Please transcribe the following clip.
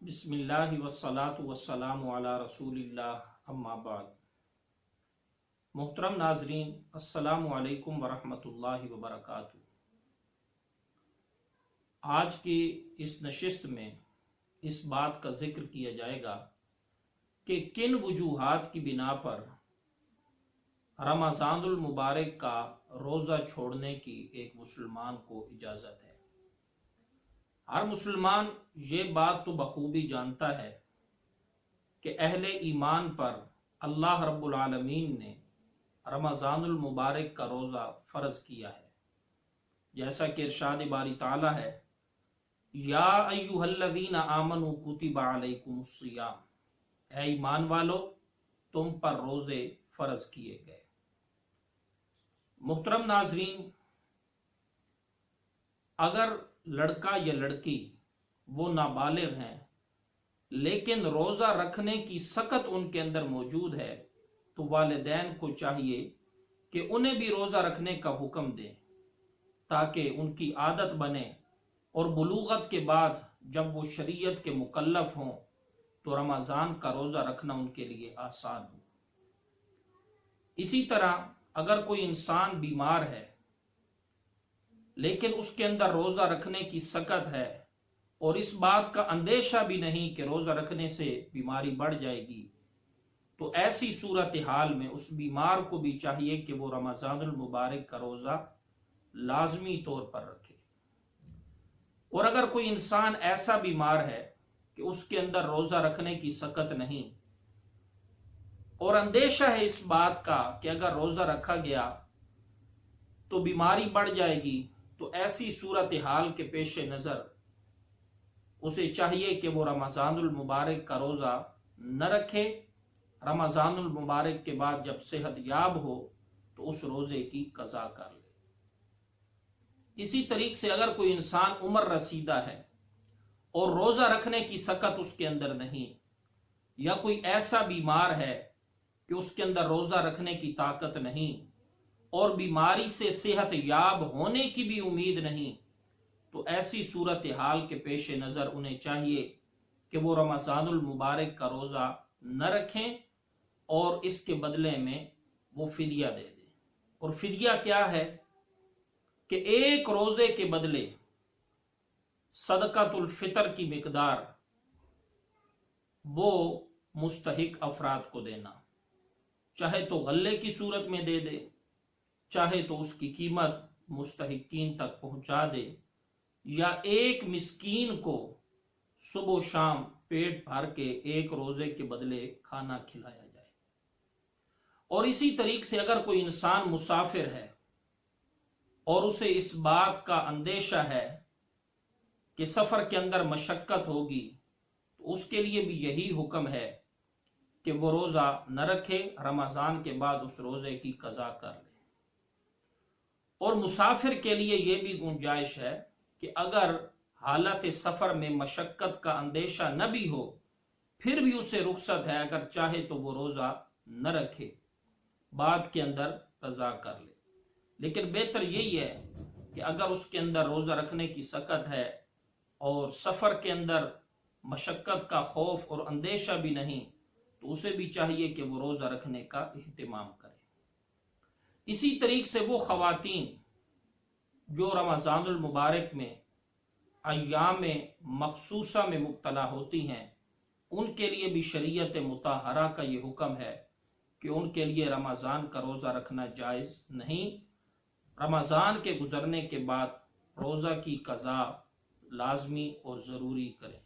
بسم اللہ والصلاة والسلام علی رسول اللہ اما بعد۔ محترم ناظرین، السلام علیکم ورحمۃ اللہ وبرکاتہ۔ آج کی اس نشست میں اس بات کا ذکر کیا جائے گا کہ کن وجوہات کی بنا پر رمضان المبارک کا روزہ چھوڑنے کی ایک مسلمان کو اجازت ہے۔ ہر مسلمان یہ بات تو بخوبی جانتا ہے کہ اہل ایمان پر اللہ رب العالمین نے رمضان المبارک کا روزہ فرض کیا ہے، جیسا کہ ارشاد باری تعالی ہے، یا ایھا الذین آمنوا کتب علیکم الصیام، اے ایمان والو تم پر روزے فرض کیے گئے۔ محترم ناظرین، اگر لڑکا یا لڑکی وہ نابالغ ہیں لیکن روزہ رکھنے کی سخت ان کے اندر موجود ہے تو والدین کو چاہیے کہ انہیں بھی روزہ رکھنے کا حکم دیں تاکہ ان کی عادت بنے اور بلوغت کے بعد جب وہ شریعت کے مکلف ہوں تو رمضان کا روزہ رکھنا ان کے لیے آسان ہو۔ اسی طرح اگر کوئی انسان بیمار ہے لیکن اس کے اندر روزہ رکھنے کی سخت ہے اور اس بات کا اندیشہ بھی نہیں کہ روزہ رکھنے سے بیماری بڑھ جائے گی، تو ایسی صورتحال میں اس بیمار کو بھی چاہیے کہ وہ رمضان المبارک کا روزہ لازمی طور پر رکھے۔ اور اگر کوئی انسان ایسا بیمار ہے کہ اس کے اندر روزہ رکھنے کی سخت نہیں اور اندیشہ ہے اس بات کا کہ اگر روزہ رکھا گیا تو بیماری بڑھ جائے گی، تو ایسی صورتحال کے پیش نظر اسے چاہیے کہ وہ رمضان المبارک کا روزہ نہ رکھے۔ رمضان المبارک کے بعد جب صحت یاب ہو تو اس روزے کی قضا کر لے۔ اسی طریقے سے اگر کوئی انسان عمر رسیدہ ہے اور روزہ رکھنے کی سخت اس کے اندر نہیں، یا کوئی ایسا بیمار ہے کہ اس کے اندر روزہ رکھنے کی طاقت نہیں اور بیماری سے صحت یاب ہونے کی بھی امید نہیں، تو ایسی صورتحال کے پیش نظر انہیں چاہیے کہ وہ رمضان المبارک کا روزہ نہ رکھیں اور اس کے بدلے میں وہ فدیہ دے دیں۔ اور فدیہ کیا ہے کہ ایک روزے کے بدلے صدقۃ الفطر کی مقدار وہ مستحق افراد کو دینا، چاہے تو غلے کی صورت میں دے دے، چاہے تو اس کی قیمت مستحقین تک پہنچا دے، یا ایک مسکین کو صبح و شام پیٹ بھر کے ایک روزے کے بدلے کھانا کھلایا جائے۔ اور اسی طریقے سے اگر کوئی انسان مسافر ہے اور اسے اس بات کا اندیشہ ہے کہ سفر کے اندر مشقت ہوگی، تو اس کے لیے بھی یہی حکم ہے کہ وہ روزہ نہ رکھے، رمضان کے بعد اس روزے کی قضا کر لے۔ اور مسافر کے لیے یہ بھی گنجائش ہے کہ اگر حالت سفر میں مشقت کا اندیشہ نہ بھی ہو پھر بھی اسے رخصت ہے، اگر چاہے تو وہ روزہ نہ رکھے، بعد کے اندر قضا کر لے۔ لیکن بہتر یہی ہے کہ اگر اس کے اندر روزہ رکھنے کی سخت ہے اور سفر کے اندر مشقت کا خوف اور اندیشہ بھی نہیں، تو اسے بھی چاہیے کہ وہ روزہ رکھنے کا اہتمام کرے۔ اسی طریقے سے وہ خواتین جو رمضان المبارک میں ایام مخصوصہ میں مبتلا ہوتی ہیں، ان کے لیے بھی شریعت مطہرہ کا یہ حکم ہے کہ ان کے لیے رمضان کا روزہ رکھنا جائز نہیں۔ رمضان کے گزرنے کے بعد روزہ کی قضا لازمی اور ضروری کریں۔